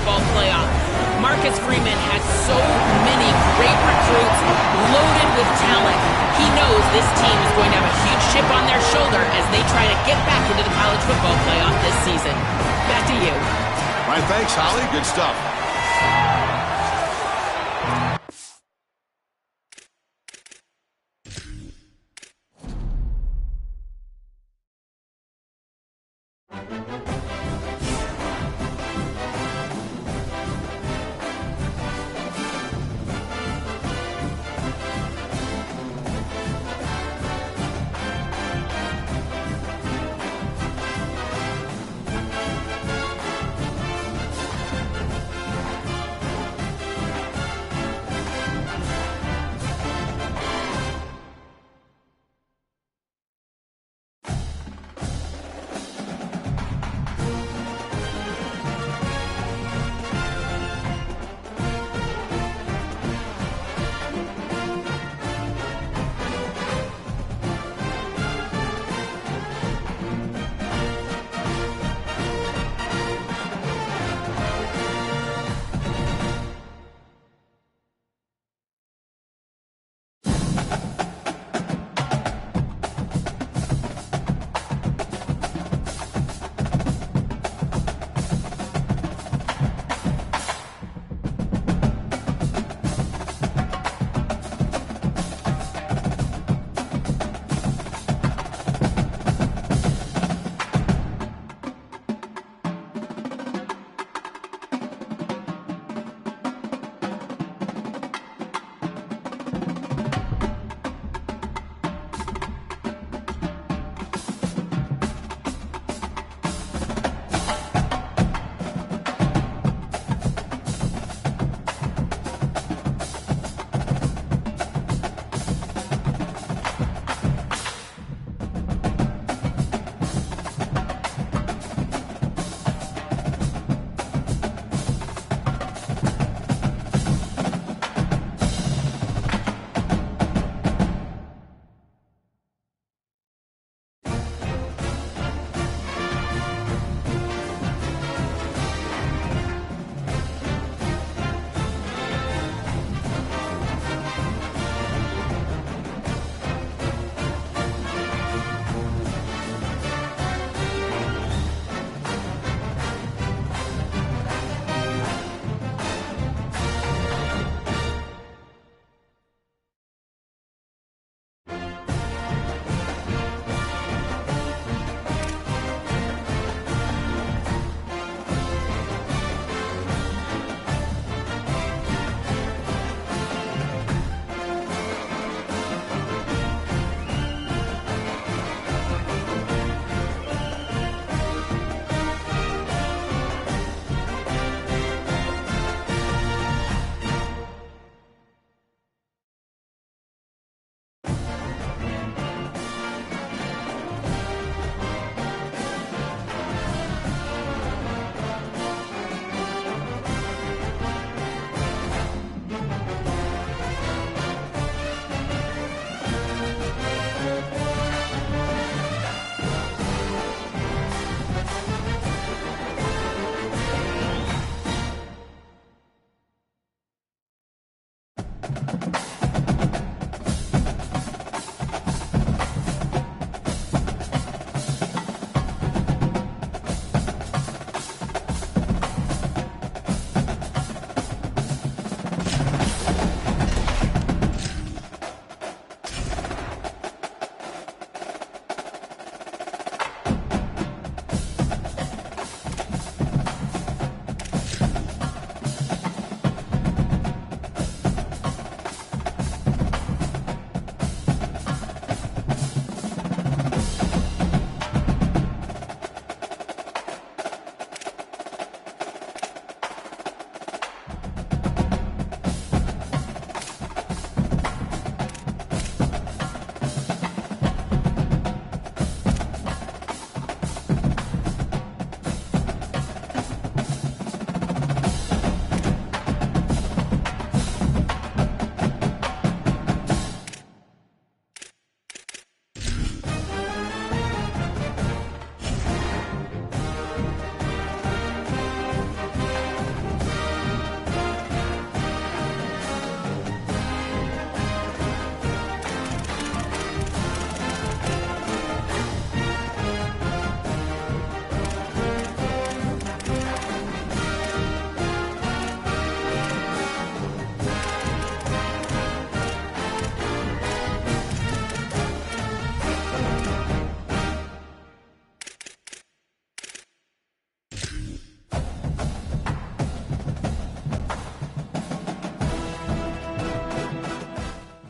Football Playoff. Marcus Freeman has so many great recruits, loaded with talent. He knows this team is going to have a huge chip on their shoulder as they try to get back into the College Football Playoff this season. Back to you. All right, thanks, Holly. Good stuff.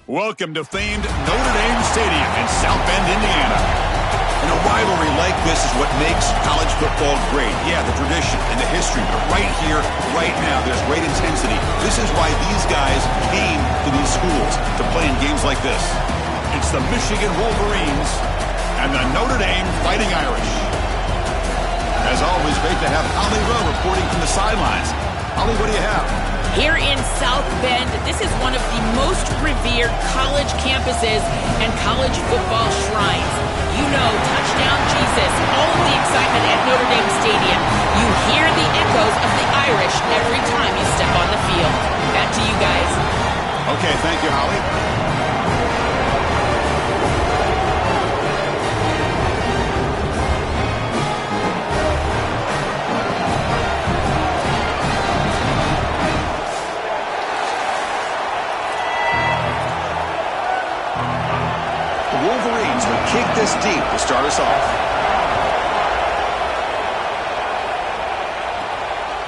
Welcome to famed Notre Dame Stadium in South Bend, Indiana. And a rivalry like this is what makes college football great. Yeah, the tradition and the history, but right here, right now, there's great intensity. This is why these guys came to these schools to play in games like this. It's the Michigan Wolverines and the Notre Dame Fighting Irish. As always, great to have Holly Rowe reporting from the sidelines. Holly, what do you have? Here in South Bend, this is one of the most revered college campuses and college football shrines. You know, touchdown Jesus, all of the excitement at Notre Dame Stadium. You hear the echoes of the Irish every time you step on the field. Back to you guys. Okay, thank you, Holly. Wolverines will kick this deep to start us off.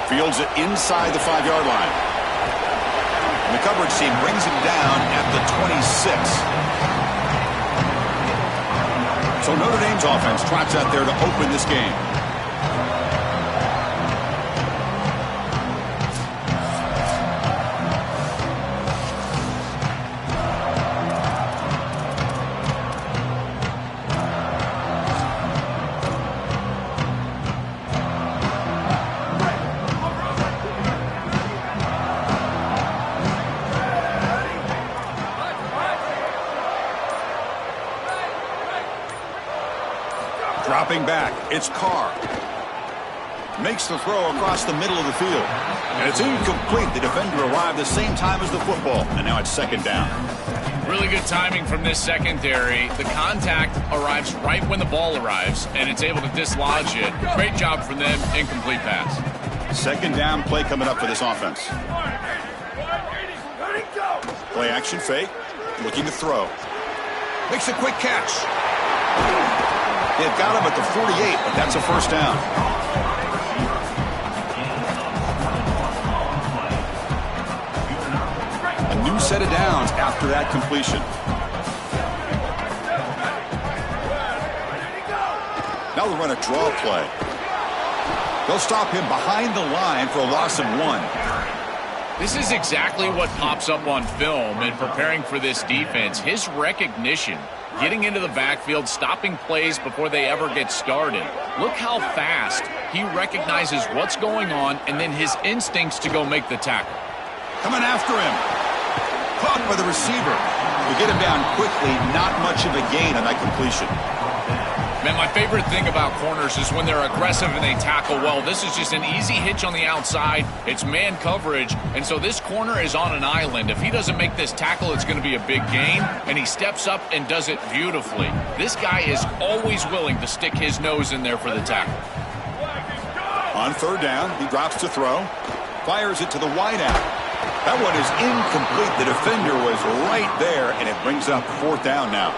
Fields it inside the 5-yard line. And the coverage team brings him down at the 26. So Notre Dame's offense trots out there to open this game. Dropping back, it's Carr. Makes the throw across the middle of the field. And it's incomplete. The defender arrived the same time as the football. And now it's second down. Really good timing from this secondary. The contact arrives right when the ball arrives, and it's able to dislodge it. Great job from them. Incomplete pass. Second down play coming up for this offense. Play action fake. Looking to throw. Makes a quick catch. They've got him at the 48, but that's a first down. A new set of downs after that completion. Now they'll run a draw play. They'll stop him behind the line for a loss of 1. This is exactly what pops up on film in preparing for this defense. His recognition, getting into the backfield, stopping plays before they ever get started. Look how fast he recognizes what's going on and then his instincts to go make the tackle. Coming after him. Caught by the receiver. We get him down quickly. Not much of a gain on that completion. Man, my favorite thing about corners is when they're aggressive and they tackle well. This is just an easy hitch on the outside. It's man coverage, and so this corner is on an island. If he doesn't make this tackle, it's going to be a big gain, and he steps up and does it beautifully. This guy is always willing to stick his nose in there for the tackle. On third down, he drops to throw. Fires it to the wideout. That one is incomplete. The defender was right there, and it brings up fourth down now.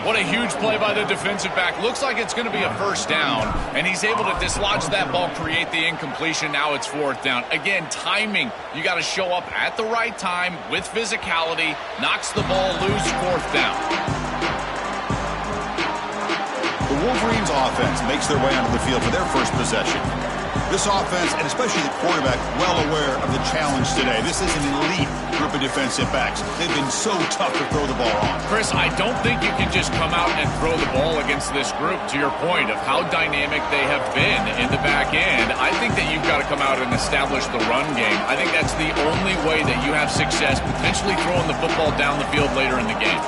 What a huge play by the defensive back. Looks like it's going to be a first down, and he's able to dislodge that ball, create the incompletion. Now it's fourth down. Again, timing. You got to show up at the right time with physicality. Knocks the ball loose, fourth down. The Wolverines offense makes their way onto the field for their first possession. This offense, and especially the quarterback, well aware of the challenge today. This is an elite group of defensive backs. They've been so tough to throw the ball on. Chris, I don't think you can just come out and throw the ball against this group, to your point of how dynamic they have been in the back end. I think that you've got to come out and establish the run game. I think that's the only way that you have success, potentially throwing the football down the field later in the game.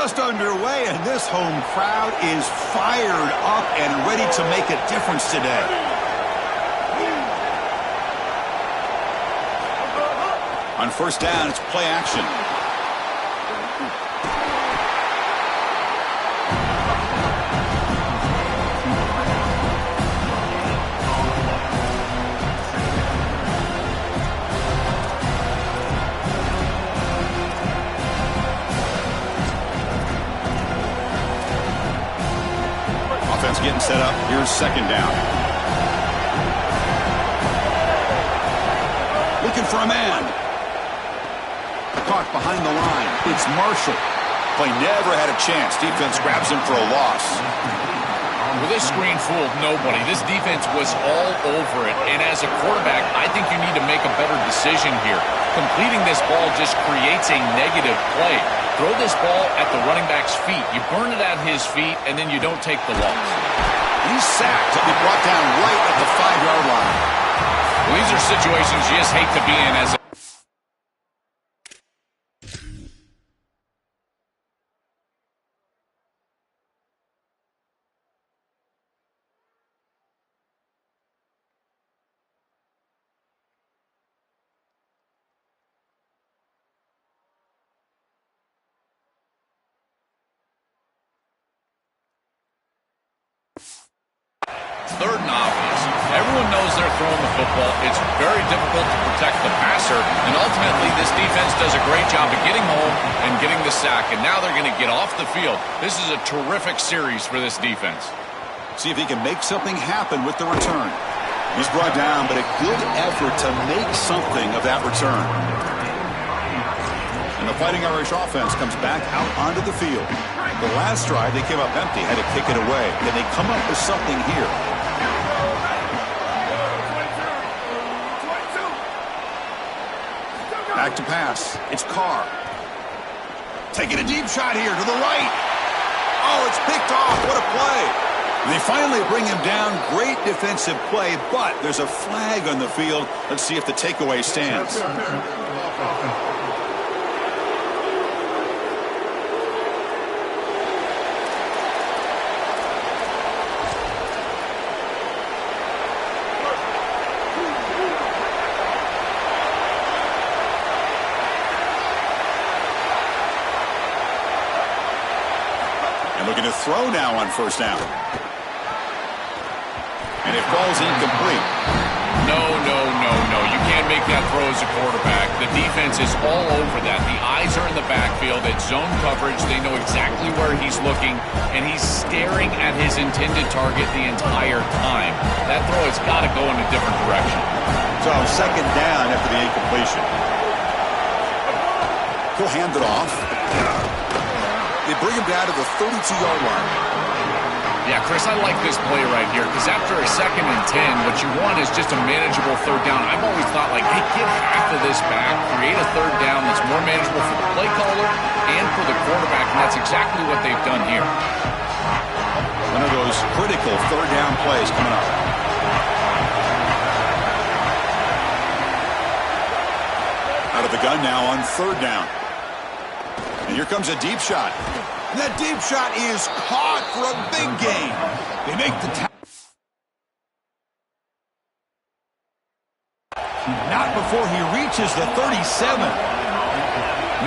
just underway, and this home crowd is fired up and ready to make a difference today. On first down, it's play action. Getting set up. Here's second down. Looking for a man. Caught behind the line. It's Marshall. Play never had a chance. Defense grabs him for a loss. Well, this screen fooled nobody. This defense was all over it. And as a quarterback, I think you need to make a better decision here. Completing this ball just creates a negative play. Throw this ball at the running back's feet. You burn it at his feet, and then you don't take the loss. He's sacked. He'll be brought down right at the 5-yard line. Well, these are situations you just hate to be in as a third and obvious. Everyone knows they're throwing the football. It's very difficult to protect the passer, and ultimately this defense does a great job of getting home and getting the sack, and now they're going to get off the field. This is a terrific series for this defense. See if he can make something happen with the return. He's brought down, but a good effort to make something of that return. And the Fighting Irish offense comes back out onto the field. The last drive, they came up empty, had to kick it away. Then they come up with something here. Back to pass. It's Carr. Taking a deep shot here to the right. Oh, it's picked off. What a play. They finally bring him down. Great defensive play, but there's a flag on the field. Let's see if the takeaway stands. Looking to throw now on first down. And it falls incomplete. No. You can't make that throw as a quarterback. The defense is all over that. The eyes are in the backfield. It's zone coverage. They know exactly where he's looking, and he's staring at his intended target the entire time. That throw has got to go in a different direction. So second down after the incompletion. He'll hand it off. They bring him down to the 32-yard line. Yeah, Chris, I like this play right here because after a 2nd and 10, what you want is just a manageable third down. I've always thought, like, hey, get half of this back, create a third down that's more manageable for the play caller and for the quarterback, and that's exactly what they've done here. One of those critical third down plays coming up. Out of the gun now on third down. And here comes a deep shot. And that deep shot is caught for a big gain. They make the tackle. Not before he reaches the 37.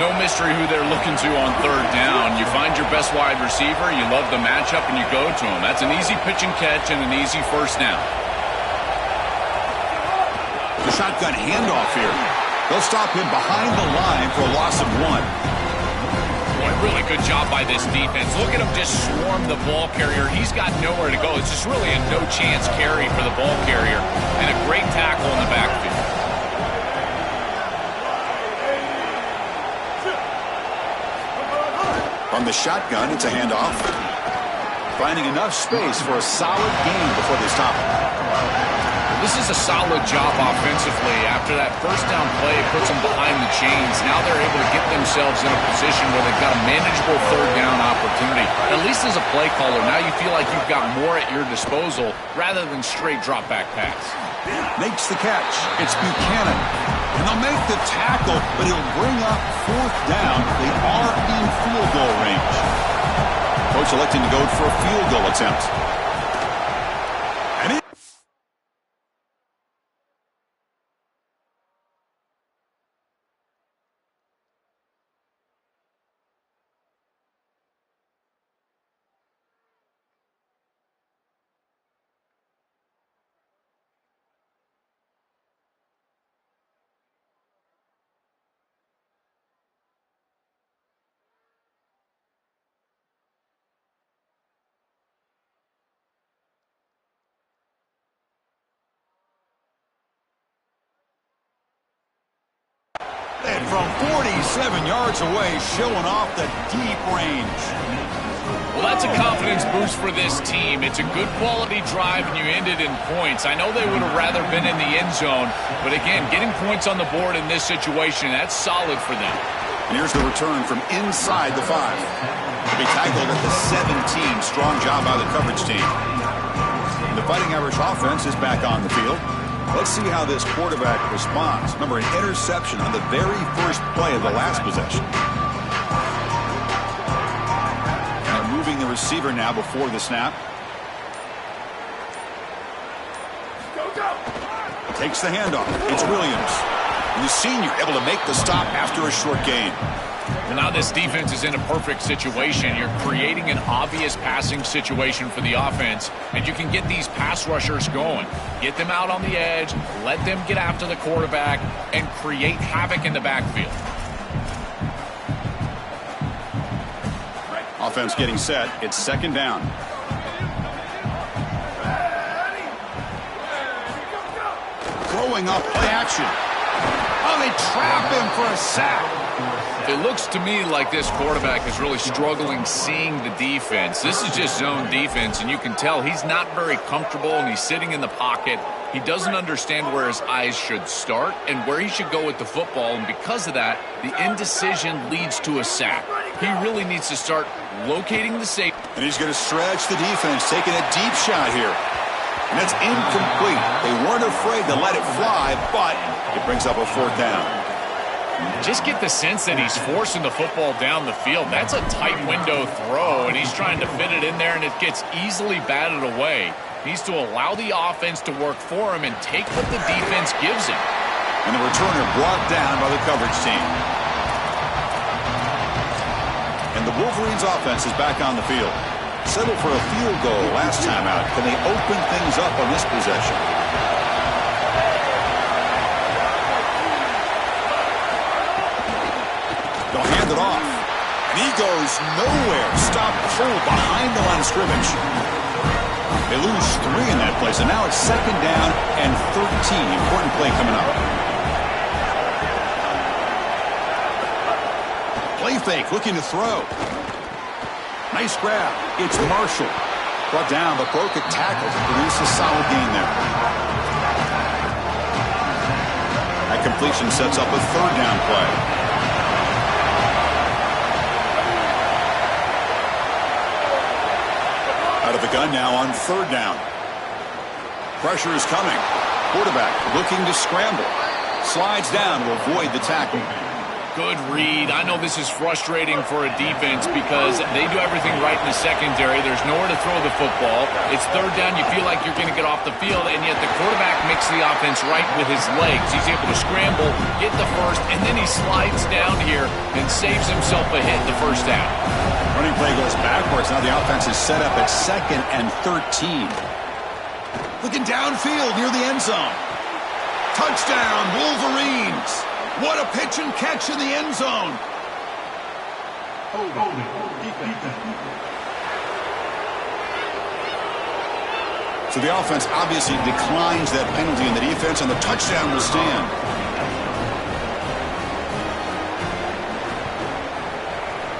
No mystery who they're looking to on third down. You find your best wide receiver, you love the matchup, and you go to him. That's an easy pitch and catch and an easy first down. The shotgun handoff here. They'll stop him behind the line for a loss of 1. Really good job by this defense. Look at him just swarm the ball carrier. He's got nowhere to go. It's just really a no-chance carry for the ball carrier. And a great tackle in the backfield. From the shotgun, it's a handoff. Finding enough space for a solid gain before they stop him. This is a solid job offensively. After that first down play, it puts them behind the chains. Now they're able to get themselves in a position where they've got a manageable third down opportunity. At least as a play caller, now you feel like you've got more at your disposal rather than straight drop back pass. Makes the catch. It's Buchanan. And they'll make the tackle, but it'll bring up fourth down. They are in field goal range. Coach electing to go for a field goal attempt. And from 47 yards away, showing off the deep range. Well, that's a confidence boost for this team. It's a good quality drive, and you ended in points. I know they would have rather been in the end zone, but again, getting points on the board in this situation, that's solid for them. And here's the return from inside the 5. To be tackled at the 17. Strong job by the coverage team. The Fighting Irish offense is back on the field. Let's see how this quarterback responds. Remember, an interception on the very first play of the last possession. And moving the receiver now before the snap. Takes the handoff. It's Williams. And the senior able to make the stop after a short gain. Well, now this defense is in a perfect situation. You're creating an obvious passing situation for the offense, and you can get these pass rushers going. Get them out on the edge, let them get after the quarterback, and create havoc in the backfield. Offense getting set. It's second down. Throwing up play action. Oh, they trap him for a sack. It looks to me like this quarterback is really struggling seeing the defense. This is just zone defense, and you can tell he's not very comfortable, and he's sitting in the pocket. He doesn't understand where his eyes should start and where he should go with the football, and because of that, the indecision leads to a sack. He really needs to start locating the safety. And he's going to stretch the defense, taking a deep shot here. And it's incomplete. They weren't afraid to let it fly, but it brings up a fourth down. Just get the sense that he's forcing the football down the field. That's a tight window throw, and he's trying to fit it in there, and it gets easily batted away. He needs to allow the offense to work for him and take what the defense gives him. And the returner brought down by the coverage team. And the Wolverines offense is back on the field. Settled for a field goal last time out. Can they open things up on this possession? They'll hand it off. And he goes nowhere. Stopped full behind the line of scrimmage. They lose 3 in that play. So now it's second down and 13. Important play coming up. Play fake, looking to throw. Nice grab. It's Marshall. Brought down, but broke a tackle to produce a solid gain there. That completion sets up a third down play. Out of the gun now on third down. Pressure is coming. Quarterback looking to scramble. Slides down to avoid the tackle. Good read. I know this is frustrating for a defense because they do everything right in the secondary. There's nowhere to throw the football. It's third down. You feel like you're going to get off the field, and yet the quarterback makes the offense right with his legs. He's able to scramble, get the first, and then he slides down here and saves himself a hit the first down. Running play goes backwards. Now the offense is set up at 2nd and 13. Looking downfield near the end zone. Touchdown, Wolverines. What a pitch and catch in the end zone. So the offense obviously declines that penalty, and the defense on the touchdown will stand.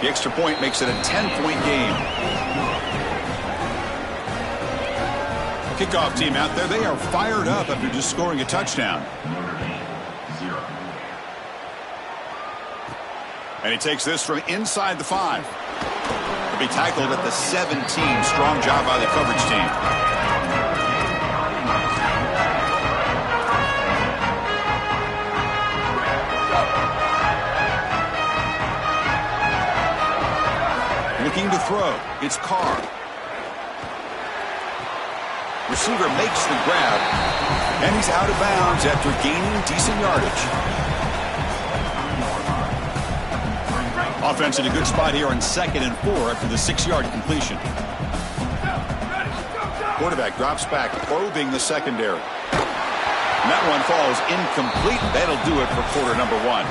The extra point makes it a 10-point game. Kickoff team out there, they are fired up after just scoring a touchdown. And he takes this from inside the 5. To be tackled at the 17. Strong job by the coverage team. Looking to throw. It's Carr. Receiver makes the grab, and he's out of bounds after gaining decent yardage. Offense in a good spot here on 2nd and 4 after the 6-yard completion. Quarterback drops back, probing the secondary. And that one falls incomplete. That'll do it for quarter number 1.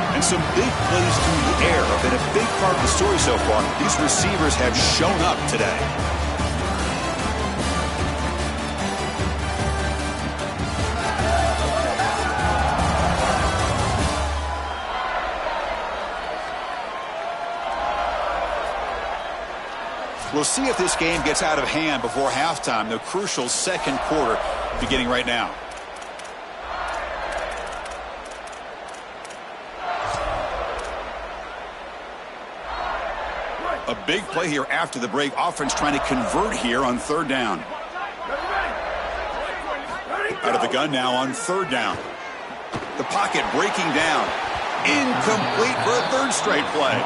And some big plays through the air have been a big part of the story so far. These receivers have shown up today. We'll see if this game gets out of hand before halftime. The crucial 2nd quarter beginning right now. A big play here after the break. Offense trying to convert here on 3rd down. Out of the gun now on 3rd down. The pocket breaking down. Incomplete for a 3rd straight play.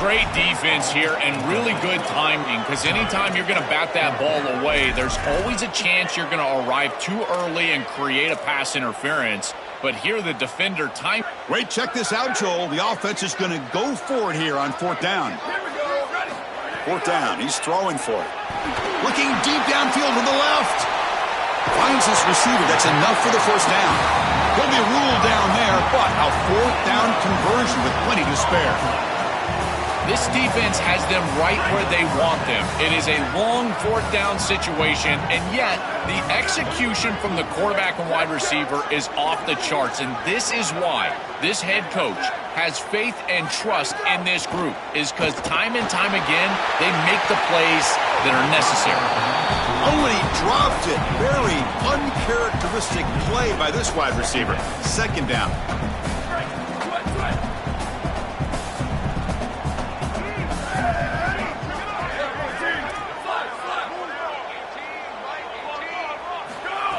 Great defense here and really good timing, because anytime you're going to bat that ball away, there's always a chance you're going to arrive too early and create a pass interference. But here the defender time. Wait, check this out, Joel. The offense is going to go for it here on 4th down. 4th down. He's throwing for it. Looking deep downfield to the left. Finds this receiver. That's enough for the 1st down. He'll be ruled down there, but a 4th down conversion with plenty to spare. This defense has them right where they want them. It is a long 4th down situation, and yet the execution from the quarterback and wide receiver is off the charts. And this is why this head coach has faith and trust in this group, is because time and time again, they make the plays that are necessary. Oh, and he dropped it. Very uncharacteristic play by this wide receiver. 2nd down.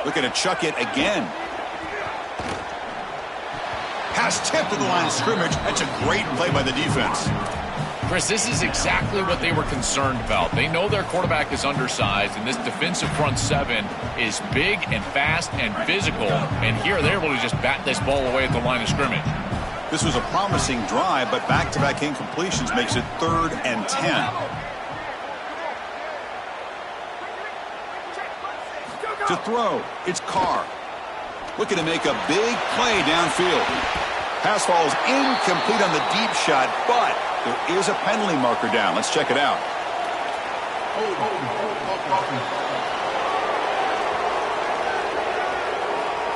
Looking to chuck it again. Pass tipped to the line of scrimmage. That's a great play by the defense. Chris, this is exactly what they were concerned about. They know their quarterback is undersized, and this defensive front 7 is big and fast and physical. And here they're able to just bat this ball away at the line of scrimmage. This was a promising drive, but back-to-back incompletions makes it 3rd and 10. To throw, it's Carr. Looking to make a big play downfield. Pass falls incomplete on the deep shot, but there is a penalty marker down. Let's check it out.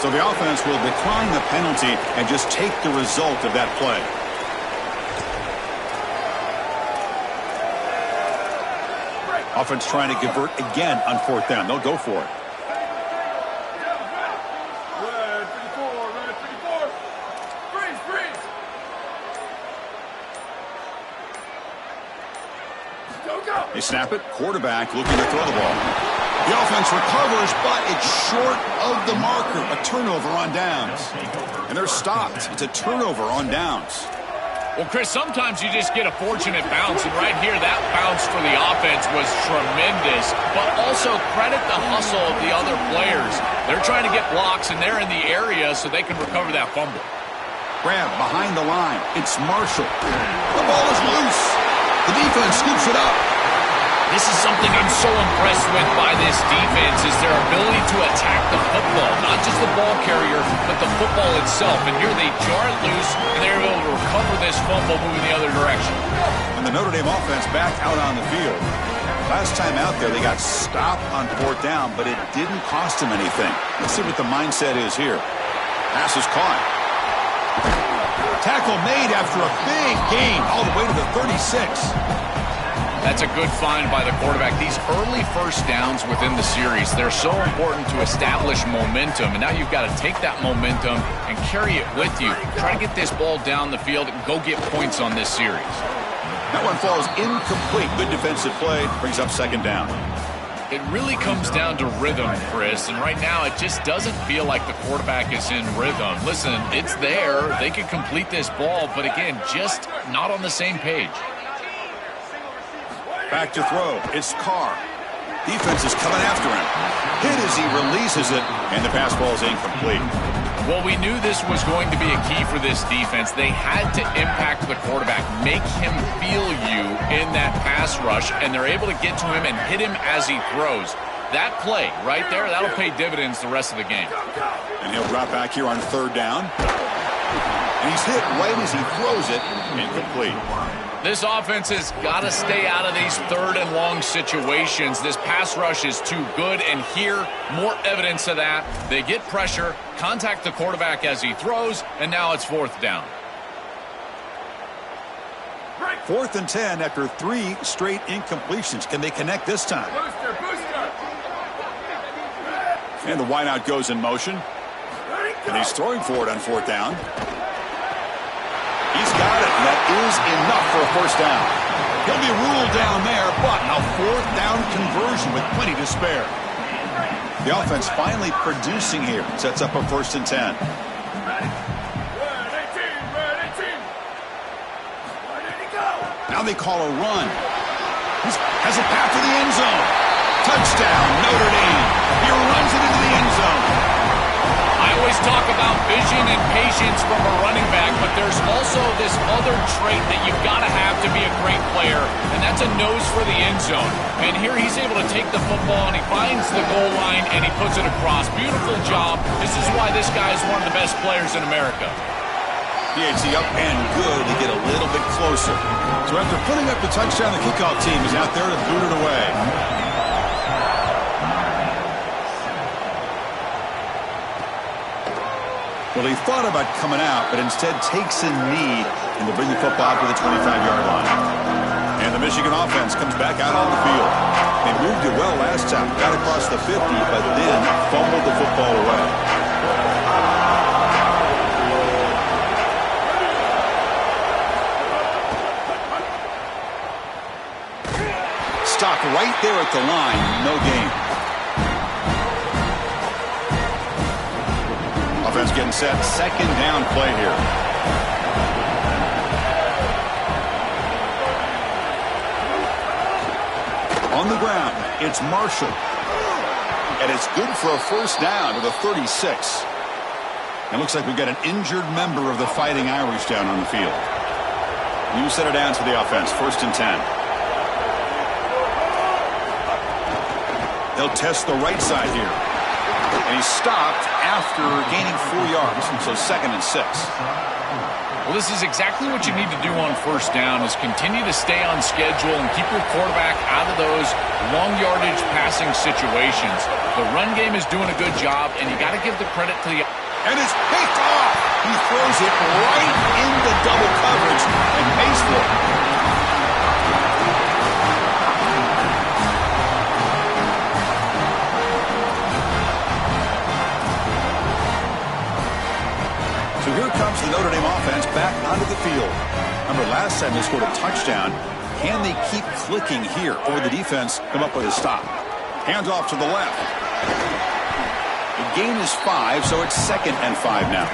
So the offense will decline the penalty and just take the result of that play. Offense trying to convert again on 4th down. They'll go for it. They snap it. Quarterback looking to throw the ball. The offense recovers, but it's short of the marker. A turnover on downs. And they're stopped. It's a turnover on downs. Well, Chris, sometimes you just get a fortunate bounce, and right here, that bounce for the offense was tremendous, but also credit the hustle of the other players. They're trying to get blocks, and they're in the area so they can recover that fumble. Grab behind the line. It's Marshall. The ball is loose. The defense scoops it up. This is something I'm so impressed with by this defense, is their ability to attack the football, not just the ball carrier, but the football itself. And here they jar it loose, and they're able to recover this fumble moving the other direction. And the Notre Dame offense back out on the field. Last time out there, they got stopped on 4th down, but it didn't cost them anything. Let's see what the mindset is here. Pass is caught. Tackle made after a big gain all the way to the 36. That's a good find by the quarterback. These early 1st downs within the series, they're so important to establish momentum. And now you've got to take that momentum and carry it with you. Try to get this ball down the field and go get points on this series. That one falls incomplete. Good defensive play. Brings up 2nd down. It really comes down to rhythm, Chris. And right now, it just doesn't feel like the quarterback is in rhythm. Listen, it's there. They could complete this ball, but again, just not on the same page. Back to throw. It's Carr. Defense is coming after him. Hit as he releases it, and the pass ball is incomplete. Well, we knew this was going to be a key for this defense. They had to impact the quarterback, make him feel you in that pass rush, and they're able to get to him and hit him as he throws. That play right there, that'll pay dividends the rest of the game. And he'll drop back here on 3rd down. And he's hit right as he throws it, incomplete. This offense has got to stay out of these 3rd and long situations. This pass rush is too good, and here, more evidence of that. They get pressure, contact the quarterback as he throws, and now it's 4th down. 4th and 10 after 3 straight incompletions. Can they connect this time? And the wideout goes in motion. And he's throwing for it on 4th down. He's got it, and that is enough for a 1st down. He'll be ruled down there, but a 4th down conversion with plenty to spare. The offense finally producing here. Sets up a 1st and 10. Now they call a run. He has a path to the end zone. Touchdown, Notre Dame. He runs it into the end zone. I always talk about vision and patience from a running back, but there's also this other trait that you've got to have to be a great player, and that's a nose for the end zone. And here he's able to take the football, and he finds the goal line, and he puts it across. Beautiful job. This is why this guy is one of the best players in America. PAT up and good to get a little bit closer. So after putting up the touchdown, the kickoff team is out there to boot it away. Well, he thought about coming out, but instead takes a knee and to bring the football to the 25-yard line. And the Michigan offense comes back out on the field. They moved it well last time, got across the 50, but then fumbled the football away. Stopped right there at the line, no gain. Offense getting set, 2nd down play here. On the ground, it's Marshall. And it's good for a 1st down to the 36. It looks like we've got an injured member of the Fighting Irish down on the field. New set of downs for the offense, 1st and 10. They'll test the right side here. And he's stopped after gaining 4 yards, so 2nd and 6. Well, this is exactly what you need to do on 1st down is continue to stay on schedule and keep your quarterback out of those long yardage passing situations. The run game is doing a good job, and you got to give the credit to the... And it's picked off. He throws it right into double coverage and pays for it. So here comes the Notre Dame offense back onto the field. Remember, last time they scored a touchdown. Can they keep clicking here, or the defense come up with a stop? Hands off to the left. The gain is 5, so it's 2nd and 5 now.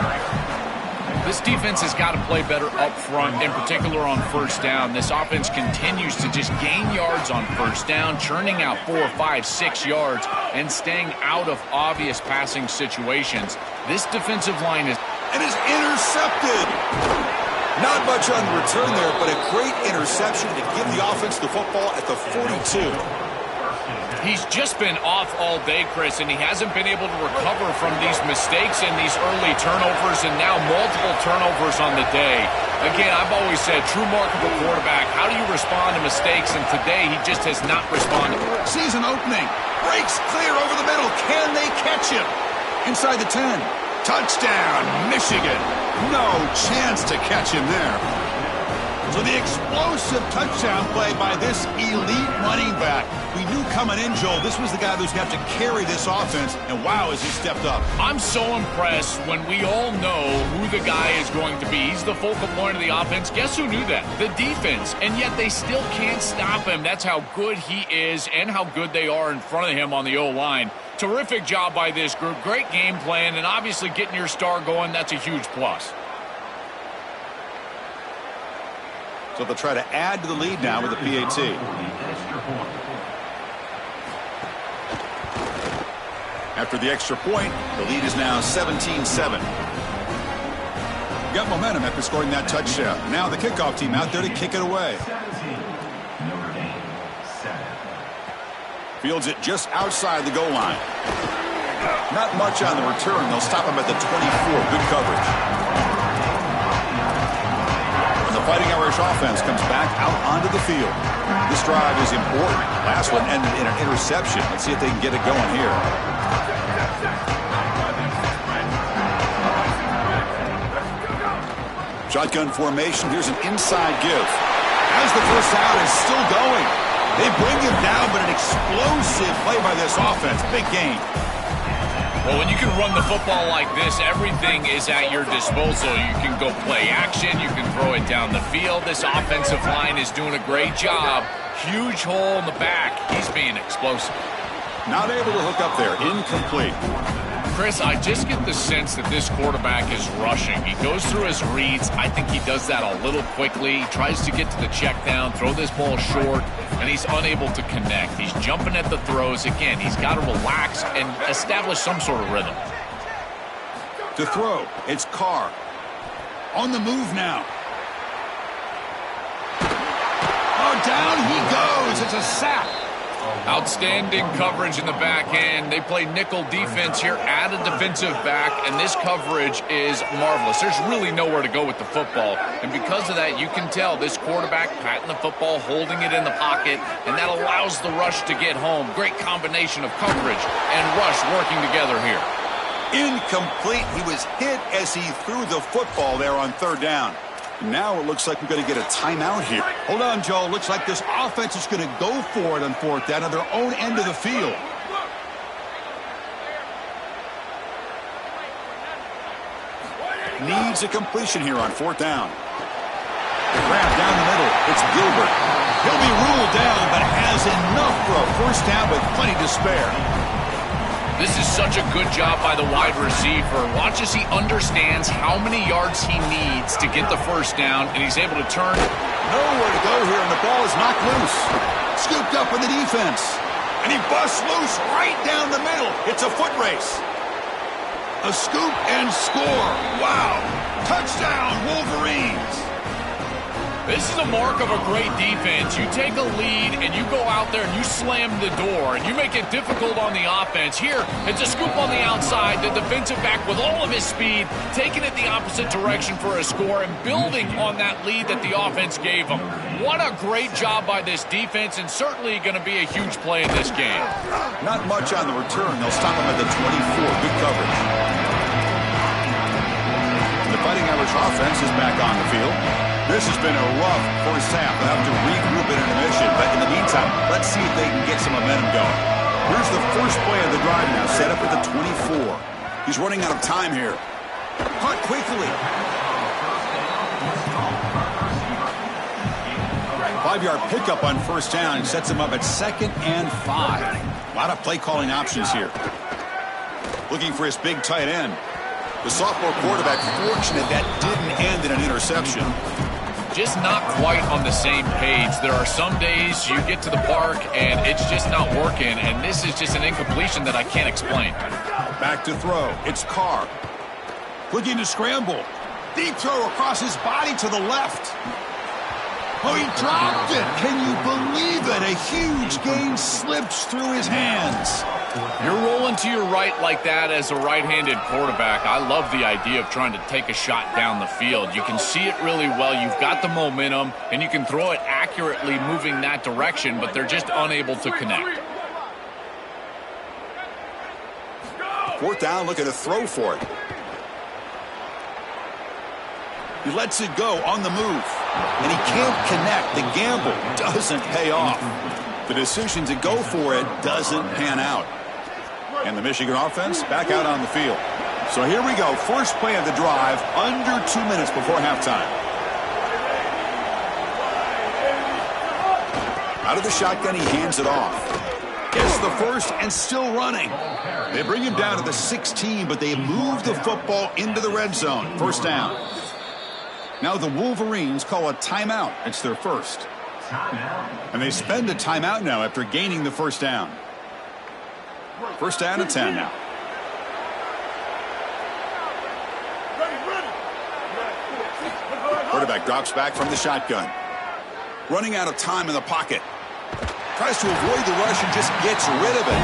This defense has got to play better up front, in particular on 1st down. This offense continues to just gain yards on 1st down, churning out 4, 5, 6 yards, and staying out of obvious passing situations. This defensive line is... And is intercepted. Not much on the return there, but a great interception to give the offense the football at the 42. He's just been off all day, Chris, and he hasn't been able to recover from these mistakes and these early turnovers, and now multiple turnovers on the day. Again, I've always said, true mark of a quarterback, how do you respond to mistakes? And today, he just has not responded. Season opening. Breaks clear over the middle. Can they catch him? Inside the 10. Touchdown, Michigan. No chance to catch him there. So the explosive touchdown play by this elite running back. We knew coming in, Joel, this was the guy who's going to have to carry this offense, and wow, has he stepped up. I'm so impressed when we all know who the guy is going to be. He's the focal point of the offense. Guess who knew that? The defense. And yet they still can't stop him. That's how good he is and how good they are in front of him on the O-line. Terrific job by this group. Great game plan, and obviously getting your star going, that's a huge plus. So they'll try to add to the lead now with the PAT. After the extra point, the lead is now 17-7. Got momentum after scoring that touchdown. Now the kickoff team out there to kick it away. Fields it just outside the goal line. Not much on the return. They'll stop him at the 24. Good coverage. And the Fighting Irish offense comes back out onto the field. This drive is important. Last one ended in an interception. Let's see if they can get it going here. Shotgun formation. Here's an inside give. As the first down is still going. They bring him down, but an explosive play by this offense. Big gain. Well, when you can run the football like this, everything is at your disposal. You can go play action. You can throw it down the field. This offensive line is doing a great job. Huge hole in the back. He's being explosive. Not able to hook up there. Incomplete. Chris, I just get the sense that this quarterback is rushing. He goes through his reads. I think he does that a little quickly. He tries to get to the check down, throw this ball short, and he's unable to connect. He's jumping at the throws. Again, he's got to relax and establish some sort of rhythm. To throw, it's Carr. On the move now. Oh, down he goes. It's a sack. Outstanding coverage in the back end. They play nickel defense here at a defensive back, and this coverage is marvelous. There's really nowhere to go with the football, and because of that, you can tell this quarterback patting the football, holding it in the pocket, and that allows the rush to get home. Great combination of coverage and rush working together here. Incomplete. He was hit as he threw the football there on third down. Now it looks like we're going to get a timeout here. Hold on, Joe. Looks like this offense is going to go for it on fourth down on their own end of the field. Needs a completion here on fourth down. Grab down the middle. It's Gilbert. He'll be ruled down, but has enough for a first down with plenty to spare. This is such a good job by the wide receiver. Watch as he understands how many yards he needs to get the first down, and he's able to turn. Nowhere to go here, and the ball is knocked loose. Scooped up in the defense. And he busts loose right down the middle. It's a foot race. A scoop and score. Wow. Touchdown, Wolverines. This is a mark of a great defense. You take a lead and you go out there and you slam the door and you make it difficult on the offense. Here, it's a scoop on the outside. The defensive back with all of his speed, taking it the opposite direction for a score and building on that lead that the offense gave him. What a great job by this defense, and certainly going to be a huge play in this game. Not much on the return. They'll stop him at the 24. Good coverage. The Fighting Irish offense is back on the field. This has been a rough first half. They'll have to regroup in intermission, but in the meantime, let's see if they can get some momentum going. Here's the first play of the drive now, set up at the 24. He's running out of time here. Caught quickly. 5-yard pickup on first down sets him up at 2nd and 5. A lot of play calling options here. Looking for his big tight end. The sophomore quarterback fortunate that didn't end in an interception. Just not quite on the same page. There are some days you get to the park and it's just not working, and this is just an incompletion that I can't explain. Back to throw. It's Carr. Looking to scramble. Deep throw across his body to the left. Oh, he dropped it. Can you believe it? A huge gain slips through his hands. You're rolling to your right like that as a right-handed quarterback. I love the idea of trying to take a shot down the field. You can see it really well. You've got the momentum, and you can throw it accurately moving that direction, but they're just unable to connect. Fourth down, looking to throw for it. He lets it go on the move, and he can't connect. The gamble doesn't pay off. The decision to go for it doesn't pan out. And the Michigan offense back out on the field. So here we go. First play of the drive, under 2 minutes before halftime. Out of the shotgun, he hands it off. Gets the first and still running. They bring him down to the 16, but they move the football into the red zone. First down. Now the Wolverines call a timeout. It's their first. And they spend a timeout now after gaining the first down. First down and 10 now. Quarterback drops back from the shotgun. Running out of time in the pocket. Tries to avoid the rush and just gets rid of it.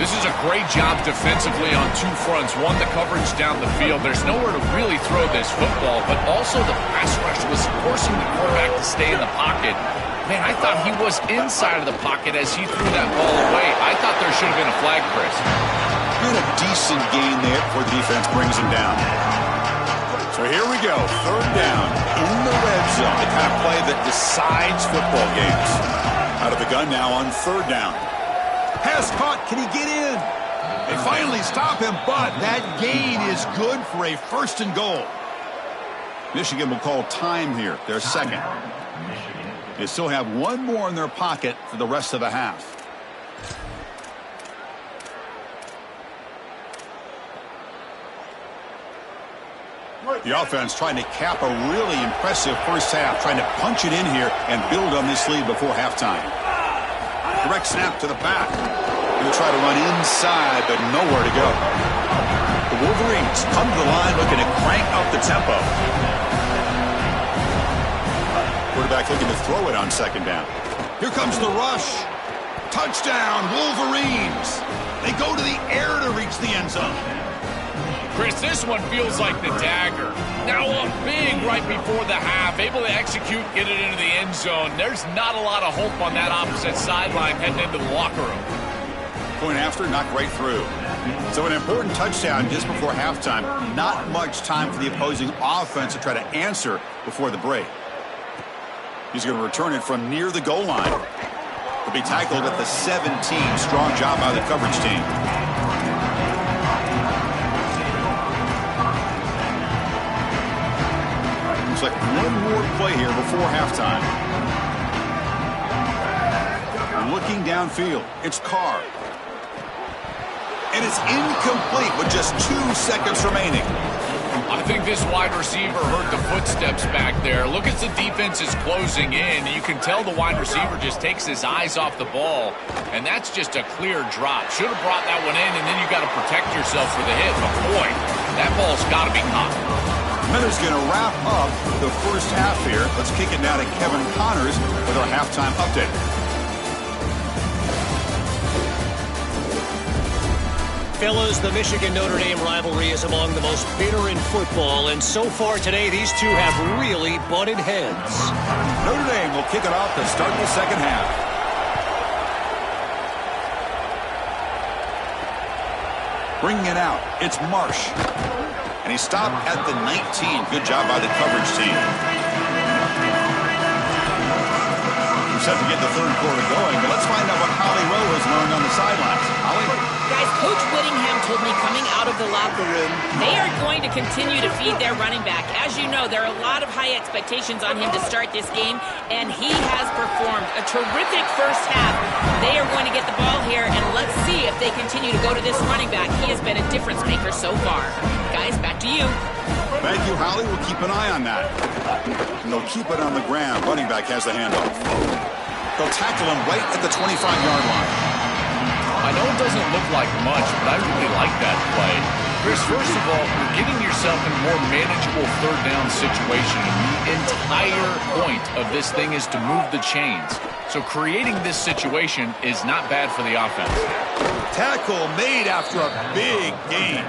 This is a great job defensively on two fronts. One, the coverage down the field. There's nowhere to really throw this football, but also the pass rush was forcing the quarterback to stay in the pocket. Man, I thought he was inside of the pocket as he threw that ball away. I thought there should have been a flag, Chris. Been a decent gain there before the defense brings him down. So here we go, third down in the red zone. The kind of play that decides football games. Out of the gun now on third down. Pass caught, can he get in? They finally stop him, but that gain is good for a first and goal. Michigan will call time here, their second. They still have one more in their pocket for the rest of the half. The offense trying to cap a really impressive first half, trying to punch it in here and build on this lead before halftime. Direct snap to the back. Going to try to run inside, but nowhere to go. The Wolverines come to the line looking to crank up the tempo. Quarterback looking to throw it on second down. Here comes the rush. Touchdown, Wolverines. They go to the air to reach the end zone. Chris, this one feels like the dagger. Now up big right before the half, able to execute, get it into the end zone. There's not a lot of hope on that opposite sideline heading into the locker room. Point after, knocked right through. So an important touchdown just before halftime. Not much time for the opposing offense to try to answer before the break. He's going to return it from near the goal line. He'll be tackled at the 17. Strong job by the coverage team. Looks like one more play here before halftime. Looking downfield, it's Carr. And it's incomplete with just 2 seconds remaining. I think this wide receiver heard the footsteps back there. Look as the defense is closing in. You can tell the wide receiver just takes his eyes off the ball, and that's just a clear drop. Should have brought that one in, and then you got to protect yourself for the hit. But boy, that ball's got to be caught. Miller's going to wrap up the first half here. Let's kick it now to Kevin Connors with our halftime update. Fellas, the Michigan-Notre Dame rivalry is among the most bitter in football, and so far today, these two have really butted heads. Notre Dame will kick it off to start the second half. Bringing it out, it's Marsh. And he stopped at the 19. Good job by the coverage team. We're set to get the third quarter going, but let's find out what Holly Rowe has learned on the sidelines. Holly? Guys, Coach Whittingham told me coming out of the locker room, they are going to continue to feed their running back. As you know, there are a lot of high expectations on him to start this game, and he has performed a terrific first half. They are going to get the ball here, and let's see if they continue to go to this running back. He has been a difference maker so far. Guys, back to you. Thank you, Holly. We'll keep an eye on that. And they'll keep it on the ground. Running back has the handoff. They'll tackle him right at the 25-yard line. I know it doesn't look like much, but I really like that play. Chris, first of all, you're getting yourself in a more manageable third down situation. The entire point of this thing is to move the chains. So creating this situation is not bad for the offense. Tackle made after a big gain.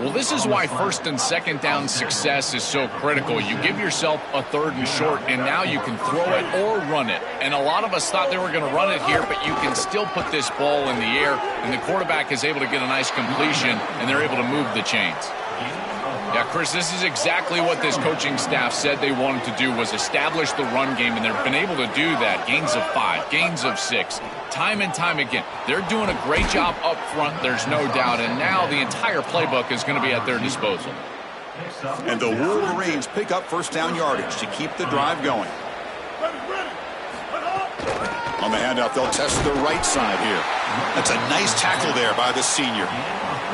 Well, this is why first and second down success is so critical. You give yourself a third and short, and now you can throw it or run it. And a lot of us thought they were going to run it here, but you can still put this ball in the air, and the quarterback is able to get a nice completion, and they're able to move the chains. Yeah, Chris, this is exactly what this coaching staff said they wanted to do, was establish the run game, and they've been able to do that. Gains of 5, gains of 6, time and time again. They're doing a great job up front, there's no doubt, and now the entire playbook is going to be at their disposal. And the Wolverines pick up first down yardage to keep the drive going. On the handoff, they'll test the right side here. That's a nice tackle there by the senior.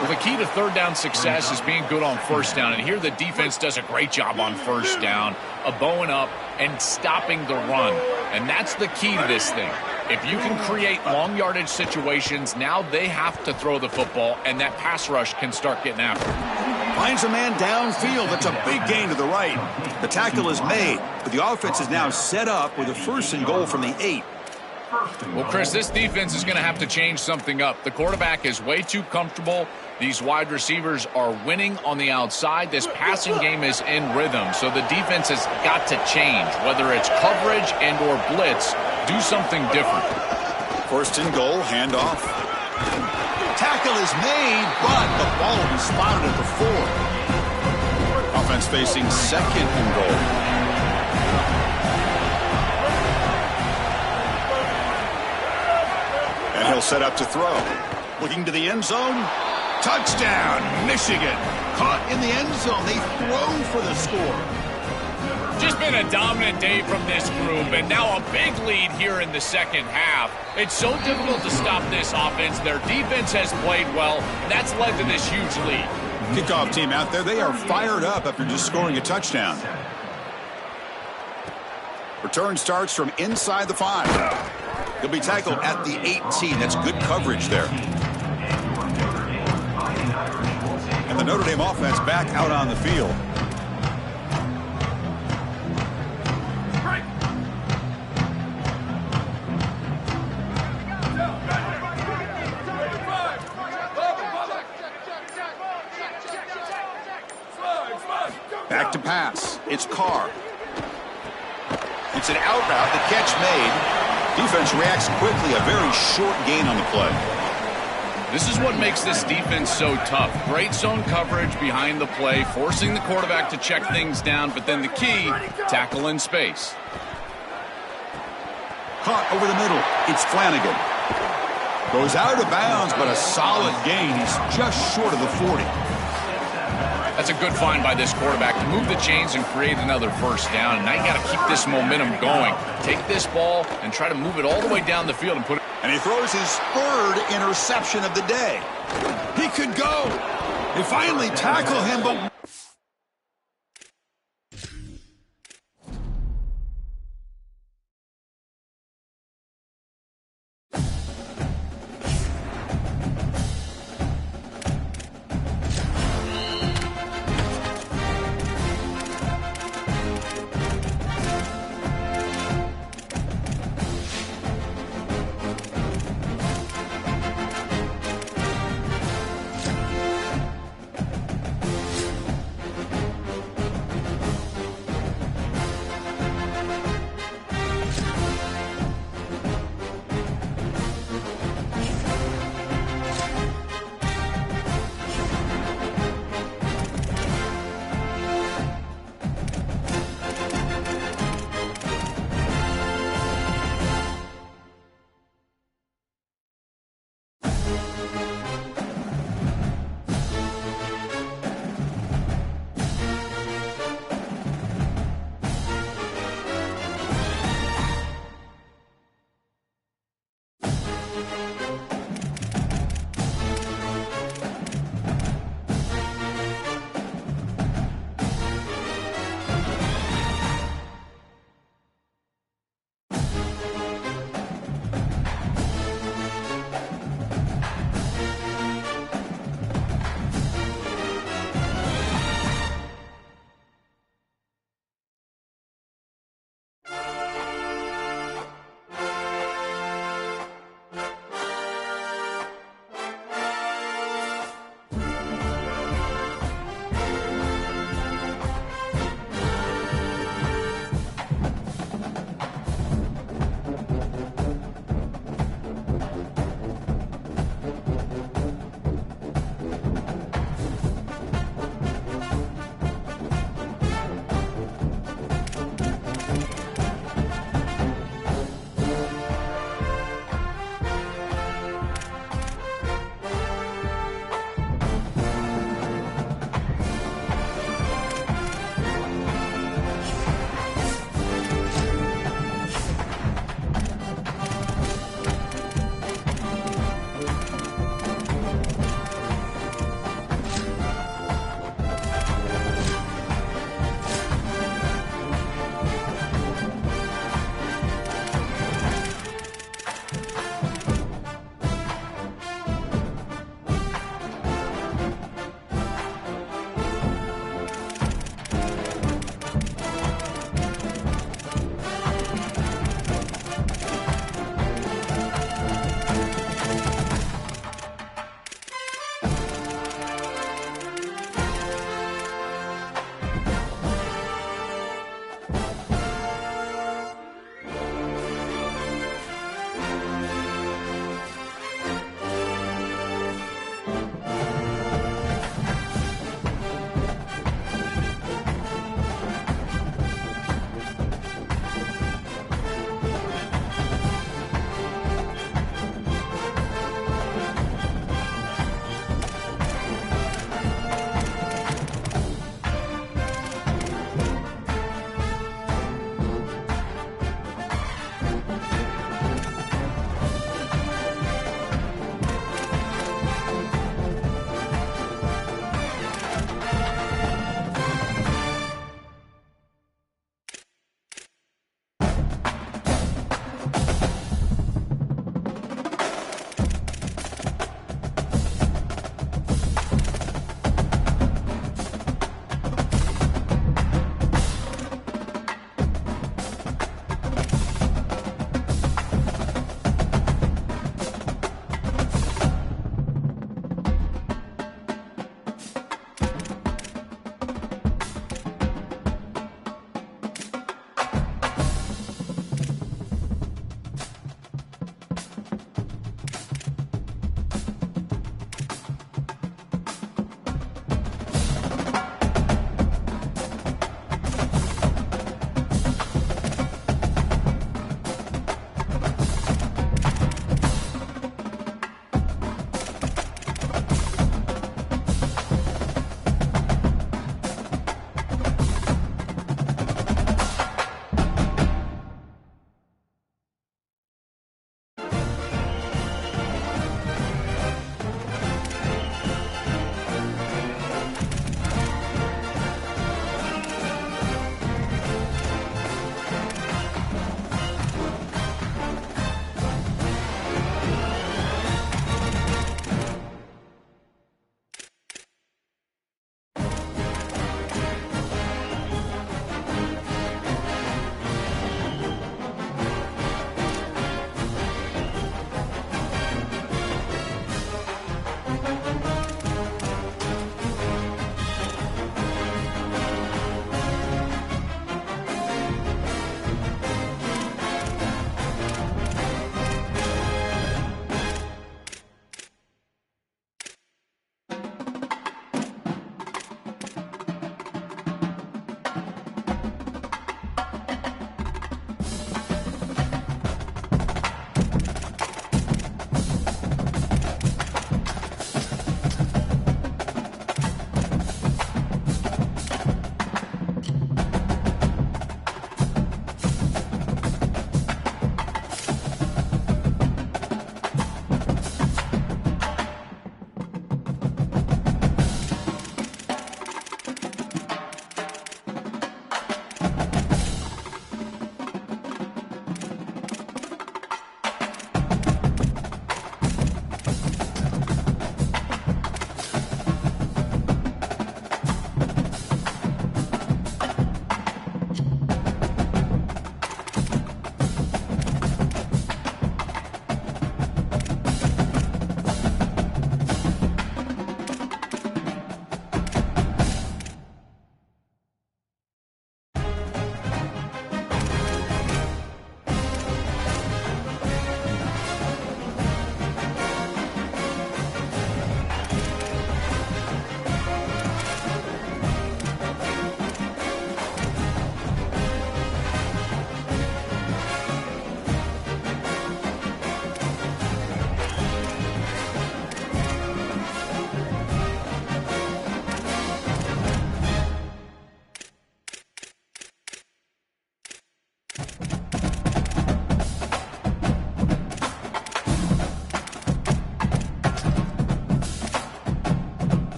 Well, the key to third down success is being good on first down, and here the defense does a great job on first down, bowing up and stopping the run, and that's the key to this thing. If you can create long yardage situations, now they have to throw the football, and that pass rush can start getting after it. Finds a man downfield. That's a big gain to the right. The tackle is made, but the offense is now set up with a 1st and goal from the 8. Well, Chris, this defense is going to have to change something up. The quarterback is way too comfortable. These wide receivers are winning on the outside. This passing game is in rhythm, so the defense has got to change. Whether it's coverage and or blitz, do something different. 1st and goal, handoff. Tackle is made, but the ball will be spotted at the 4. Offense facing 2nd and goal. And he'll set up to throw. Looking to the end zone. Touchdown, Michigan. Caught in the end zone. They throw for the score. Just been a dominant day from this group, and now a big lead here in the second half. It's so difficult to stop this offense. Their defense has played well, and that's led to this huge lead. Kickoff team out there. They are fired up after just scoring a touchdown. Return starts from inside the 5. He'll be tackled at the 18. That's good coverage there. And the Notre Dame offense back out on the field. Back to pass. It's Carr. It's an out route. The catch made. Defense reacts quickly. A very short gain on the play. This is what makes this defense so tough. Great zone coverage behind the play, forcing the quarterback to check things down, but then the key, tackle in space. Caught over the middle. It's Flanagan. Goes out of bounds, but a solid gain. He's just short of the 40. That's a good find by this quarterback to move the chains and create another 1st down. And now you got to keep this momentum going. Take this ball and try to move it all the way down the field and put it. And he throws his 3rd interception of the day. He could go. They finally tackle him, but...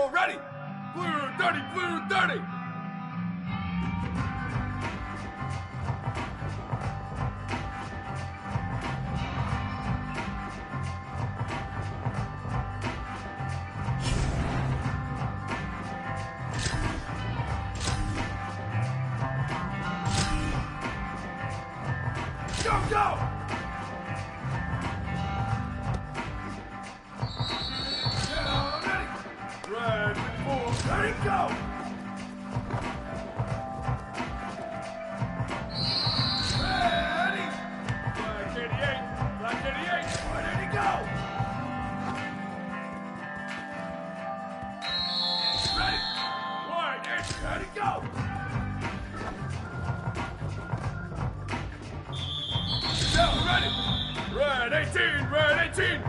go, ready! Blue 30, blue 30! Go, go! Ready, go! Ready! Black 88, Black 88, ready to go! Ready! White 8, ready to go! Now, ready! Red 18, red 18!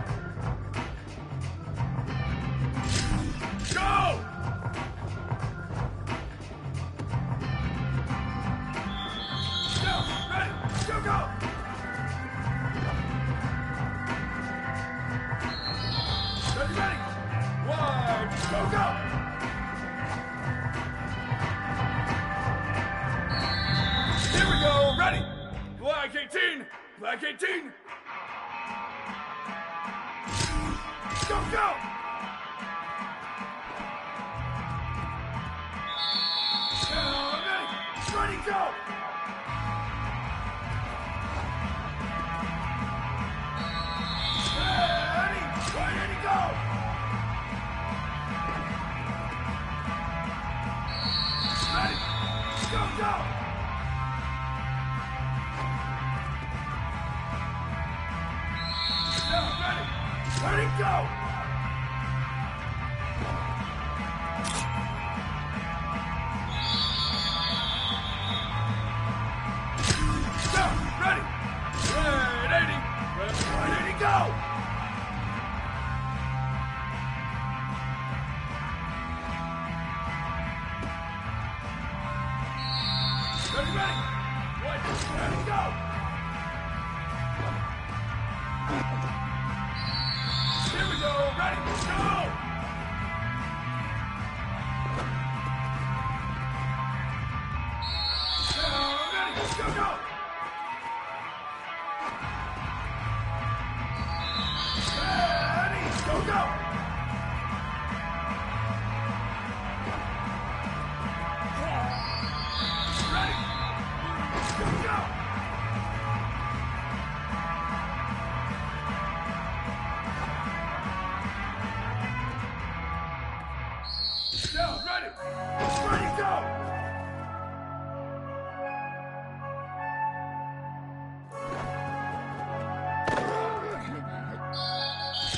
Go! Go, go! Ready, ready! Wide, go, go! Here we go, ready! Black 18, Black 18! Go, go! Ready, go! Go, go! Now, ready! Ready, go! Now, ready! Red 80! Red 80, go! Ready, ready! White, ready, go! Here we go, ready, go! Now, ready, go, go! Ready, go, go! Now, ready! Ready, go!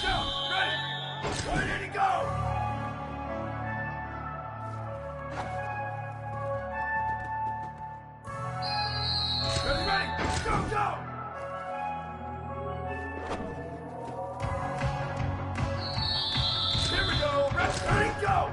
Now, ready! Ready to go! Ready, ready! Go, go! Here we go! Ready, go!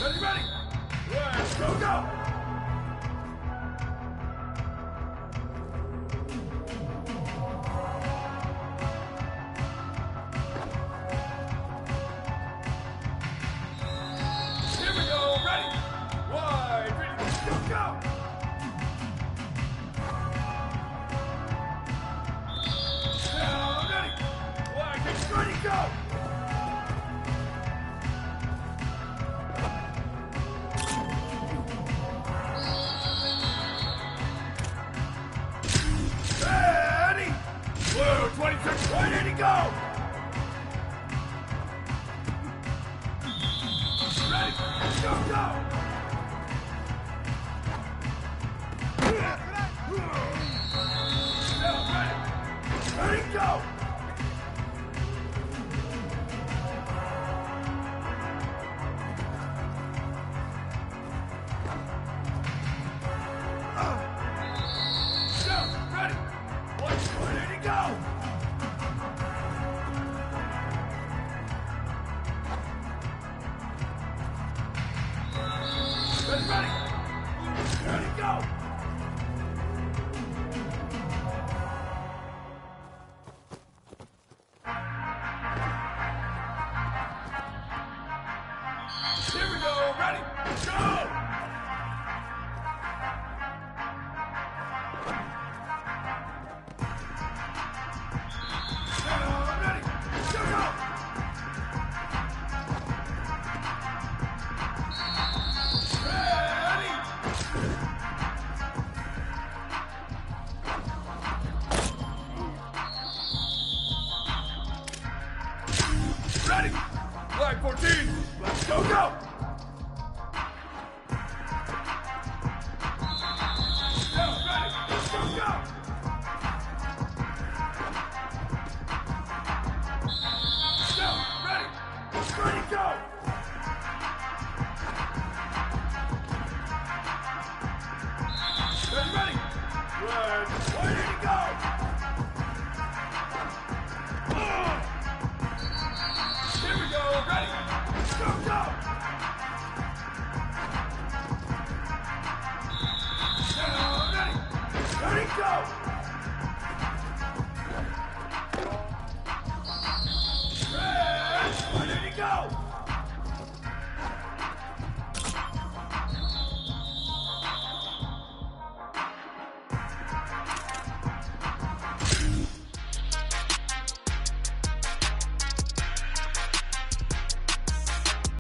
Ready, ready! Let's go, go! Here we go, ready! Wide, ready, go, go! Now, ready! Here we go, ready, go! Ready! Flag 14! Let's go, go!